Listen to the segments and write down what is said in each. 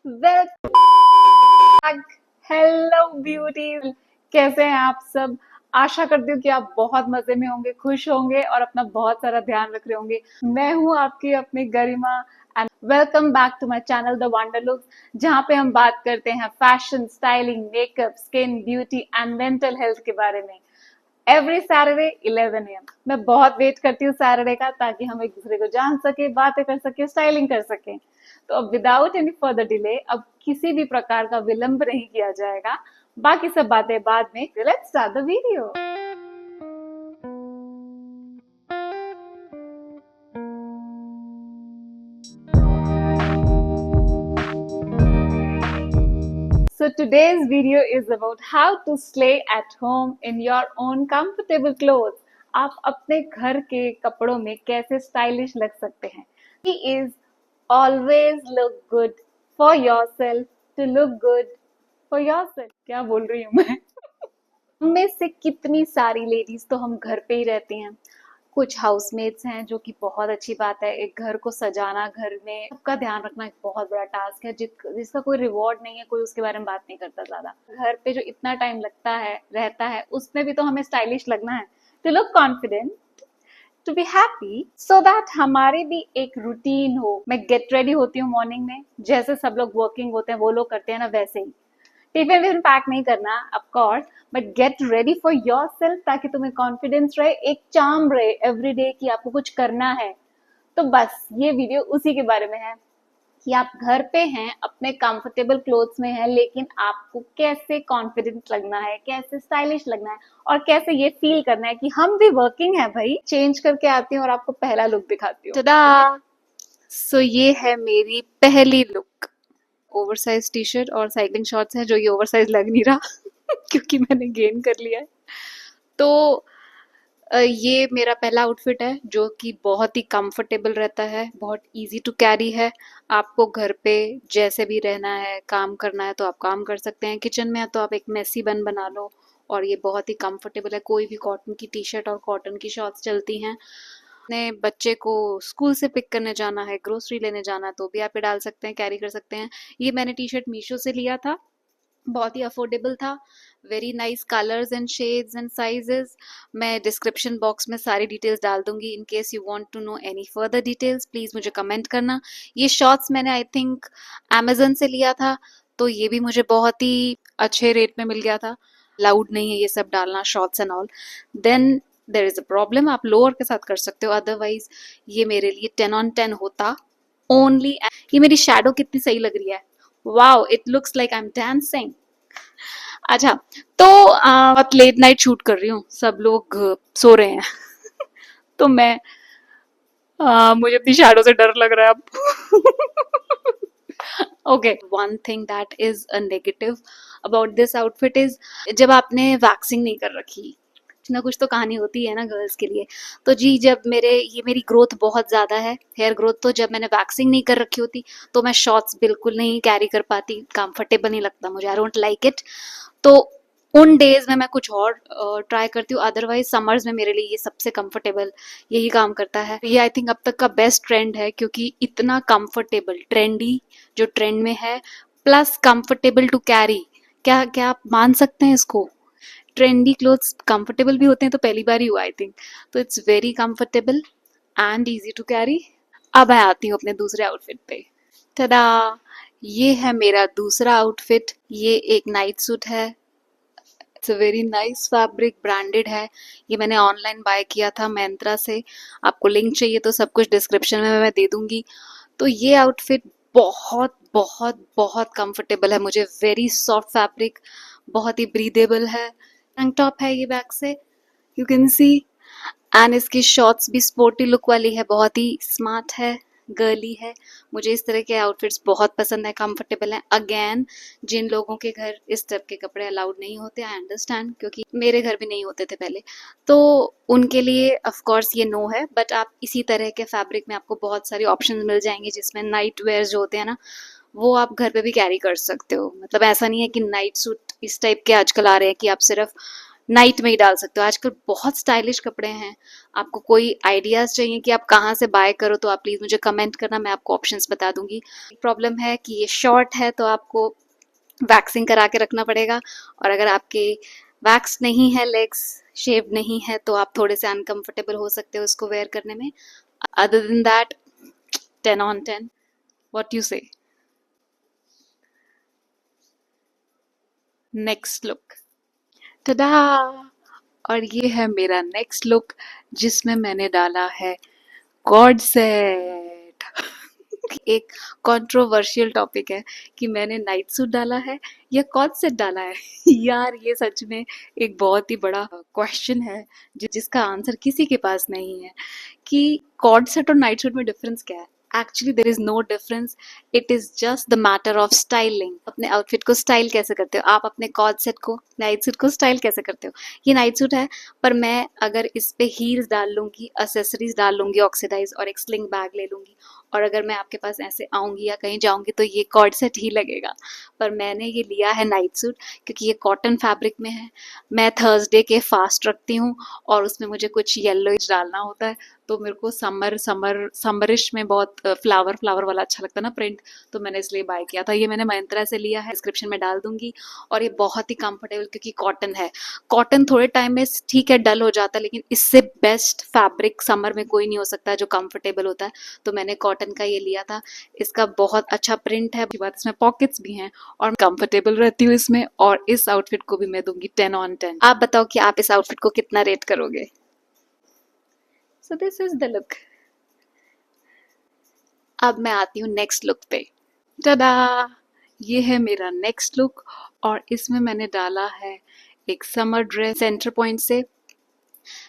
Welcome. Hello beauty, कैसे हैं आप सब। आशा करती हूँ कि आप बहुत मजे में होंगे, खुश होंगे और अपना बहुत सारा ध्यान रख रहे होंगे। मैं हूँ आपकी अपनी Garima and welcome back to my channel the wonder looks, जहाँ पे हम बात करते हैं fashion, styling, makeup, skin, beauty and mental health के बारे में। Every Saturday 11 AM। मैं बहुत वेट करती हूँ सैटरडे का, ताकि हम एक दूसरे को जान सके, बातें कर सके, स्टाइलिंग कर सके। तो अब विदाउट एनी फर्दर डिले, अब किसी भी प्रकार का विलंब नहीं किया जाएगा। बाकी सब बातें बाद में। Let's start the video. So today's video is about how to slay at home in your own comfortable clothes. आप अपने घर के कपड़ों में कैसे स्टाइलिश लग सकते हैं। He is always look good for yourself to look good for yourself. क्या बोल रही हूँ मैं। हम में से कितनी सारी लेडीज तो हम घर पे ही रहती हैं। कुछ हाउसमेट्स हैं, जो कि बहुत अच्छी बात है। एक घर को सजाना, घर में सबका ध्यान रखना एक बहुत बड़ा टास्क है, जिसका कोई रिवॉर्ड नहीं है, कोई उसके बारे में बात नहीं करता ज्यादा। घर पे जो इतना टाइम लगता है, रहता है, उसमें भी तो हमें स्टाइलिश लगना है, to look confident, to be happy, so that हमारी भी एक रूटीन हो। मैं गेट रेडी होती हूँ मॉर्निंग में, जैसे सब लोग वर्किंग होते हैं वो लोग करते हैं ना, वैसे ही। टिफिन विफिन पैक नहीं करना of course, but get ready for yourself, ताकि तुम्हें कॉन्फिडेंस रहे, एक चार्म रहे एवरी डे कि आपको कुछ करना है। तो बस ये वीडियो उसी के बारे में है कि आप घर पे हैं, अपने कंफर्टेबल क्लोथ्स में हैं, लेकिन आपको कैसे कॉन्फिडेंट लगना है, कैसे स्टाइलिश लगना है, और कैसे ये फील करना है कि हम भी वर्किंग है भाई। चेंज करके आती हूँ और आपको पहला लुक दिखाती हूँ। टडा! सो ये है मेरी पहली लुक। ओवरसाइज टी शर्ट और साइकिलिंग शॉर्ट्स हैं, जो ये ओवरसाइज लग नहीं रहा क्योंकि मैंने गेन कर लिया है। तो ये मेरा पहला आउटफिट है, जो कि बहुत ही कंफर्टेबल रहता है, बहुत इजी टू कैरी है। आपको घर पे जैसे भी रहना है, काम करना है तो आप काम कर सकते हैं। किचन में है तो आप एक मेसी बन बना लो, और ये बहुत ही कंफर्टेबल है। कोई भी कॉटन की टी शर्ट और कॉटन की शॉर्ट्स चलती हैं। अपने बच्चे को स्कूल से पिक करने जाना है, ग्रोसरी लेने जाना है, तो भी आप पे डाल सकते हैं, कैरी कर सकते हैं। ये मैंने टी शर्ट मीशो से लिया था, बहुत ही अफोर्डेबल था। Very nice colours and shades and sizes. मैं डिस्क्रिप्शन बॉक्स में सारी डिटेल्स डाल दूंगी। In case you want to know any further details, please मुझे कमेंट करना। ये शॉर्ट्स मैंने आई थिंक अमेजन से लिया था, तो ये भी मुझे बहुत ही अच्छे रेट में मिल गया था। अलाउड नहीं है ये सब डालना, shorts and all. Then there is a problem, आप लोअर के साथ कर सकते हो, अदरवाइज ये मेरे लिए 10 on 10 होता ओनली। ये मेरी शेडो कितनी सही लग रही है, wow, it looks like I am dancing. अच्छा, तो बहुत लेट नाइट शूट कर रही हूँ, सब लोग सो रहे हैं तो मैं मुझे अपनी शैडो से डर लग रहा है अब okay, one thing that is a negative about this outfit is, जब आपने वैक्सिंग नहीं कर रखी, कुछ ना कुछ तो कहानी होती है ना गर्ल्स के लिए। तो जी, जब मेरी ग्रोथ बहुत ज़्यादा है, हेयर ग्रोथ, तो जब मैंने वैक्सिंग नहीं कर रखी होती तो मैं शॉर्ट्स बिल्कुल नहीं कैरी कर पाती, कंफर्टेबल नहीं लगता मुझे, आई डोंट लाइक इट। तो उन डेज में मैं कुछ और ट्राई करती हूँ, अदरवाइज समर्स में मेरे लिए ये सबसे कंफर्टेबल यही काम करता है। ये आई थिंक अब तक का बेस्ट ट्रेंड है, क्योंकि इतना कंफर्टेबल, ट्रेंडी जो ट्रेंड में है, प्लस कंफर्टेबल टू कैरी। क्या क्या आप मान सकते हैं इसको? ट्रेंडी क्लोथ्स कंफर्टेबल भी होते हैं तो पहली बार ही हुआ आई थिंक। तो it's very comfortable and easy to carry. अब मैं आती हूँ अपने दूसरे आउटफिट पे। टडा! ये है मेरा दूसरा आउटफिट। ये एक नाइट सूट है। It's a very nice fabric, branded है। ये मैंने ऑनलाइन बाय किया था मैंत्रा से। आपको लिंक चाहिए तो सब कुछ डिस्क्रिप्शन में मैं दे दूंगी। तो ये आउटफिट बहुत बहुत बहुत कंफर्टेबल है मुझे, वेरी सॉफ्ट फैब्रिक, बहुत ही ब्रीदेबल है। टैंक टॉप है ये बैक से, यू कैन सी, एंड इसकी शॉर्ट्स भी स्पोर्टी लुक वाली है, बहुत ही स्मार्ट है, गर्ली है। मुझे इस तरह के आउटफिट्स बहुत पसंद है, कंफर्टेबल है। अगेन, जिन लोगों के घर इस टाइप के कपड़े अलाउड नहीं होते, आई अंडरस्टैंड, क्योंकि मेरे घर भी नहीं होते थे पहले, तो उनके लिए ऑफ कोर्स ये नो है। बट आप इसी तरह के फैब्रिक में आपको बहुत सारी ऑप्शंस मिल जाएंगे, जिसमें नाइट वेयर जो होते हैं ना, वो आप घर पे भी कैरी कर सकते हो। मतलब ऐसा नहीं है कि नाइट सूट इस टाइप के आजकल आ रहे हैं कि आप सिर्फ नाइट में ही डाल सकते हो। आजकल बहुत स्टाइलिश कपड़े हैं। आपको कोई आइडियाज चाहिए कि आप कहाँ से बाय करो तो आप प्लीज मुझे कमेंट करना, मैं आपको ऑप्शंस बता दूंगी। प्रॉब्लम है कि ये शॉर्ट है तो आपको वैक्सिंग करा के रखना पड़ेगा, और अगर आपके वैक्स नहीं है, लेग्स शेव नहीं है, तो आप थोड़े से अनकंफर्टेबल हो सकते हो इसको वेयर करने में। Other than that 10 on 10. What you से? Next look, टडा! और ये है मेरा नेक्स्ट लुक, जिसमें मैंने डाला है कॉर्ड सेट। एक कंट्रोवर्शियल टॉपिक है कि मैंने नाइट सूट डाला है या कॉर्ड सेट डाला है। यार ये सच में एक बहुत ही बड़ा क्वेश्चन है जिसका आंसर किसी के पास नहीं है कि कॉर्ड सेट और नाइट सूट में डिफरेंस क्या है। Actually there is no difference, it is just the matter of styling. अपने आउटफिट को स्टाइल कैसे करते हो आप, अपने कॉर्ड सेट को, नाइट सूट को स्टाइल कैसे करते हो। ये नाइट सूट है, पर मैं अगर इस पे हील्स डाल लूंगी, एक्सेसरीज डाल लूंगी ऑक्सीडाइज, और एक स्लिंग बैग ले लूंगी, और अगर मैं आपके पास ऐसे आऊंगी या कहीं जाऊंगी तो ये कॉर्ड सेट ही लगेगा। पर मैंने ये लिया है नाइट सूट क्योंकि ये कॉटन फैब्रिक में है। मैं थर्सडे के फास्ट रखती हूँ और उसमें मुझे कुछ येलो डालना होता है, तो मेरे को समरिश में बहुत फ्लावर फ्लावर वाला अच्छा लगता है ना प्रिंट, तो मैंने इसलिए बाय किया था। ये मैंने Myntra से लिया है, डिस्क्रिप्शन में डाल दूंगी। और ये बहुत ही कंफर्टेबल, क्योंकि कॉटन है। कॉटन थोड़े टाइम में ठीक है डल हो जाता है, लेकिन इससे बेस्ट फैब्रिक समर में कोई नहीं हो सकता जो कंफर्टेबल होता है। तो मैंने कॉटन का ये लिया था। इसका बहुत अच्छा प्रिंट है, बात इसमें पॉकेट्स भी हैं और कंफर्टेबल रहती हूँ इसमें। और इस आउटफिट को भी मैं दूंगी 10 on 10। आप बताओ कि आप इस आउटफिट को कितना रेट करोगे? So this is the look. अब मैं आती हूँ नेक्स्ट लुक पे। टडा! ये है मेरा नेक्स्ट लुक, और इसमें मैंने डाला है एक समर ड्रेस सेंटर पॉइंट से।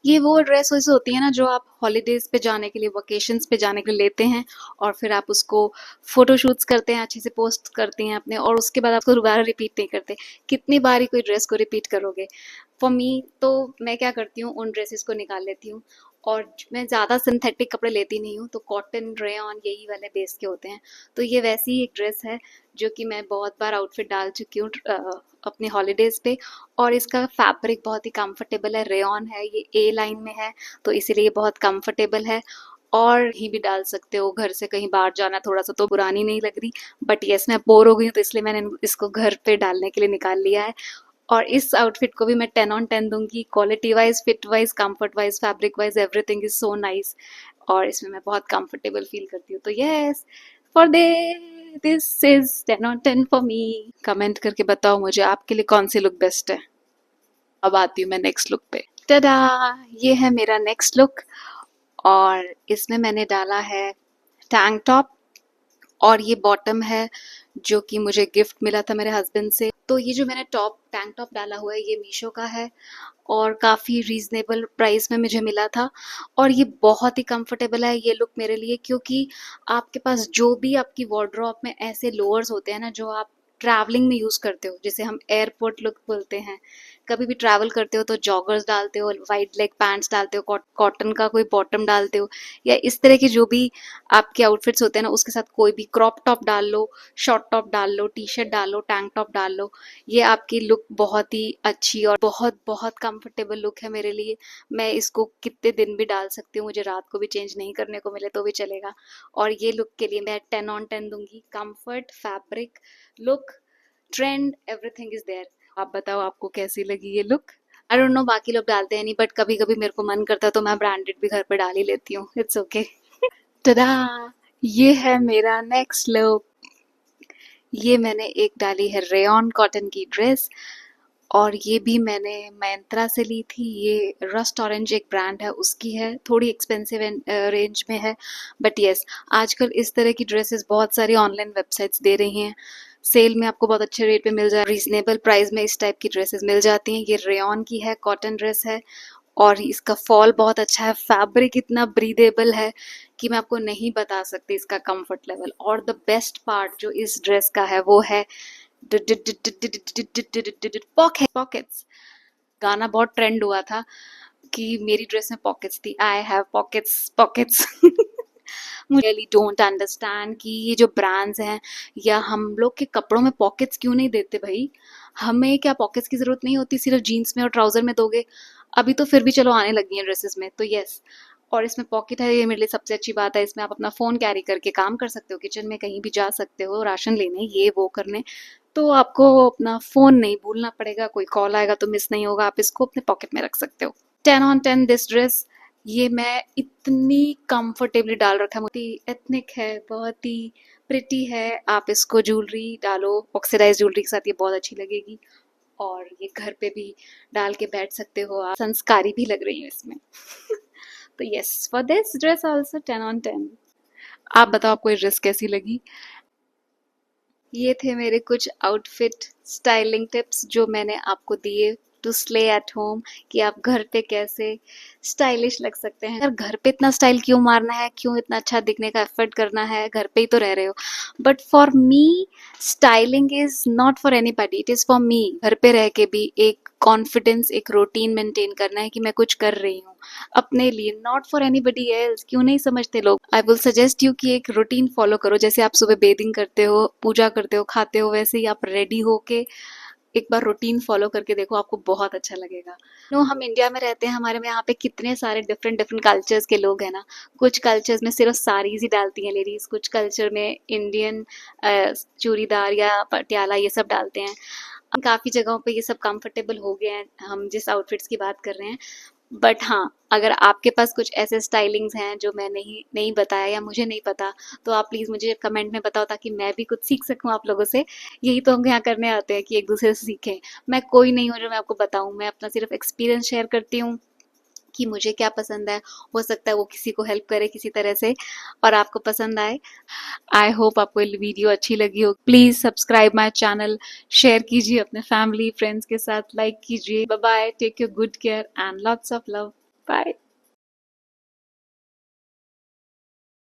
ये वो ड्रेस वैसे होती है ना जो आप हॉलीडेज पे जाने के लिए, वकेशंस पे जाने के लिए लेते हैं, और फिर आप उसको फोटोशूट्स करते हैं, अच्छे से पोस्ट करते हैं अपने, और उसके बाद आपको दोबारा रिपीट नहीं करते। कितनी बार ही कोई ड्रेस को रिपीट करोगे। फॉर मी तो मैं क्या करती हूँ, उन ड्रेसेस को निकाल लेती हूँ, और मैं ज़्यादा सिंथेटिक कपड़े लेती नहीं हूँ, तो कॉटन, रेयॉन यही वाले बेस के होते हैं। तो ये वैसी ही एक ड्रेस है जो कि मैं बहुत बार आउटफिट डाल चुकी हूँ अपने हॉलीडेज पे। और इसका फैब्रिक बहुत ही कंफर्टेबल है, रेयॉन है, ये ए लाइन में है, तो इसीलिए बहुत कंफर्टेबल है। और ही भी डाल सकते हो, घर से कहीं बाहर जाना थोड़ा सा तो पुरानी नहीं लग रही। बट यस, मैं बोर हो गई हूँ तो इसलिए मैंने इसको घर पे डालने के लिए निकाल लिया है। और इस आउटफिट को भी मैं 10 on 10 दूंगी। Quality wise, fit wise, comfort wise, fabric wise, everything is so nice, और इसमें मैं बहुत कंफर्टेबल फील करती हूँ। तो yes, for they this is 10 on 10 for me. Comment करके बताओ मुझे आपके लिए कौन सी लुक बेस्ट है। अब आती हूँ मैं नेक्स्ट लुक पे। टडा! ये है मेरा नेक्स्ट लुक, और इसमें मैंने डाला है टैंक टॉप, और ये बॉटम है जो कि मुझे गिफ्ट मिला था मेरे हस्बैंड से। तो ये जो मैंने टैंक टॉप डाला हुआ है ये मीशो का है, और काफ़ी रीजनेबल प्राइस में मुझे मिला था। और ये बहुत ही कंफर्टेबल है ये लुक मेरे लिए, क्योंकि आपके पास जो भी आपकी वार्डरोब में ऐसे लोअर्स होते हैं ना जो आप ट्रैवलिंग में यूज़ करते हो, जिसे हम एयरपोर्ट लुक बोलते हैं, कभी भी ट्रैवल करते हो तो जॉगर्स डालते हो, वाइड लेग पैंट्स डालते हो, कॉटन का कोई बॉटम डालते हो, या इस तरह के जो भी आपके आउटफिट्स होते हैं ना, उसके साथ कोई भी क्रॉप टॉप डाल लो, शॉर्ट टॉप डाल लो, टी शर्ट डाल लो, टैंक टॉप डाल लो, ये आपकी लुक बहुत ही अच्छी और बहुत बहुत कंफर्टेबल लुक है मेरे लिए। मैं इसको कितने दिन भी डाल सकती हूँ, मुझे रात को भी चेंज नहीं करने को मिले तो भी चलेगा। और ये लुक के लिए मैं 10 on 10 दूंगी। Comfort, fabric, look, trend, everything is there. आप बताओ आपको कैसी लगी ये लुक? आई डोंट नो बाकी लोग डालते हैं नहीं, बट कभी कभी मेरे को मन करता है तो मैं ब्रांडेड भी घर पे डाल ही लेती हूँ। It's okay. टडा! ये है मेरा नेक्स्ट लुक। ये मैंने एक डाली है रेयॉन कॉटन की ड्रेस, और ये भी मैंने Myntra से ली थी। ये रस्ट ऑरेंज एक ब्रांड है उसकी है, थोड़ी एक्सपेंसिव रेंज में है, बट यस, आजकल इस तरह की ड्रेसेस बहुत सारी ऑनलाइन वेबसाइट्स दे रही हैं, सेल में आपको बहुत अच्छे रेट पे मिल जाए, रीजनेबल प्राइस में इस टाइप की ड्रेसेस मिल जाती हैं। ये रेयॉन की है, कॉटन ड्रेस है, और इसका फॉल बहुत अच्छा है, फैब्रिक इतना ब्रीदेबल है कि मैं आपको नहीं बता सकती इसका कंफर्ट लेवल। और द बेस्ट पार्ट जो इस ड्रेस का है वो है पॉकेट्स। गाना बहुत ट्रेंड हुआ था कि मेरी ड्रेस में पॉकेट्स थी, आई हैव पॉकेट्स पॉकेट्स। मुझे रियली डोंट अंडरस्टैंड कि ये जो ब्रांड्स हैं या हम लोग के कपड़ों में पॉकेट्स क्यों नहीं देते भाई। हमें क्या पॉकेट्स की ज़रूरत नहीं होती, सिर्फ जीन्स में और ट्राउज़र में दोगे। अभी तो फिर भी चलो आने लगी हैं ड्रेसेस में, तो यस। और इसमें पॉकेट है, ये मेरे लिए सबसे अच्छी बात है। इसमें आप अपना फ़ोन कैरी करके काम कर सकते हो, किचन में कहीं भी जा सकते हो, राशन लेने ये वो करने। तो आपको अपना फ़ोन नहीं भूलना पड़ेगा, कोई कॉल आएगा तो मिस नहीं होगा, आप इसको अपने पॉकेट में रख सकते हो। 10 on 10 दिस ड्रेस, ये मैं इतनी कंफर्टेबली डाल रखा है, मुझे एथनिक है, बहुत ही प्रिटी है। आप इसको ज्वेलरी डालो, ऑक्सीडाइज ज्वेलरी के साथ ये बहुत अच्छी लगेगी। और ये घर पे भी डाल के बैठ सकते हो, आप संस्कारी भी लग रही हो इसमें। तो yes, for this dress also 10 on 10। आप बताओ आपको ये ड्रेस कैसी लगी। ये थे मेरे कुछ आउटफिट स्टाइलिंग टिप्स जो मैंने आपको दिए टू स्ले एट होम, कि आप घर पे कैसे स्टाइलिश लग सकते हैं। अगर घर पे इतना स्टाइल क्यों मारना है, क्यों इतना अच्छा दिखने का एफर्ट करना है, घर पे ही तो रह रहे हो। But for me styling is not for anybody, it is for me. घर पे रह के भी एक कॉन्फिडेंस, एक रूटीन मेंटेन करना है कि मैं कुछ कर रही हूँ अपने लिए, नॉट फॉर एनीबडी एल्स। क्यों नहीं समझते लोग। आई विल सजेस्ट यू कि एक रूटीन फॉलो करो। जैसे आप सुबह बेदिंग करते हो, पूजा करते हो, खाते हो, वैसे ही आप रेडी होके एक बार रूटीन फॉलो करके देखो, आपको बहुत अच्छा लगेगा। नो, हम इंडिया में रहते हैं, हमारे में यहाँ पे कितने सारे डिफरेंट डिफरेंट कल्चर्स के लोग हैं ना। कुछ कल्चर्स में सिर्फ साड़ीज ही डालती हैं लेडीज, कुछ कल्चर में इंडियन चूड़ीदार या पटियाला ये सब डालते हैं। काफ़ी जगहों पे ये सब कंफर्टेबल हो गए हैं, हम जिस आउटफिट्स की बात कर रहे हैं। बट हाँ, अगर आपके पास कुछ ऐसे स्टाइलिंग्स हैं जो मैं नहीं नहीं बताया या मुझे नहीं पता, तो आप प्लीज़ मुझे कमेंट में बताओ, ताकि मैं भी कुछ सीख सकूं आप लोगों से। यही तो हम यहाँ करने आते हैं कि एक दूसरे से सीखें। मैं कोई नहीं हूँ जो मैं आपको बताऊँ, मैं अपना सिर्फ एक्सपीरियंस शेयर करती हूँ कि मुझे क्या पसंद है। हो सकता है वो किसी को हेल्प करे किसी तरह से और आपको पसंद आए। आई होप आपको ये वीडियो अच्छी लगी हो। Please subscribe my channel, share कीजिए अपने फैमिली फ्रेंड्स के साथ, लाइक कीजिए। Bye bye, take your good care and lots of love. Bye.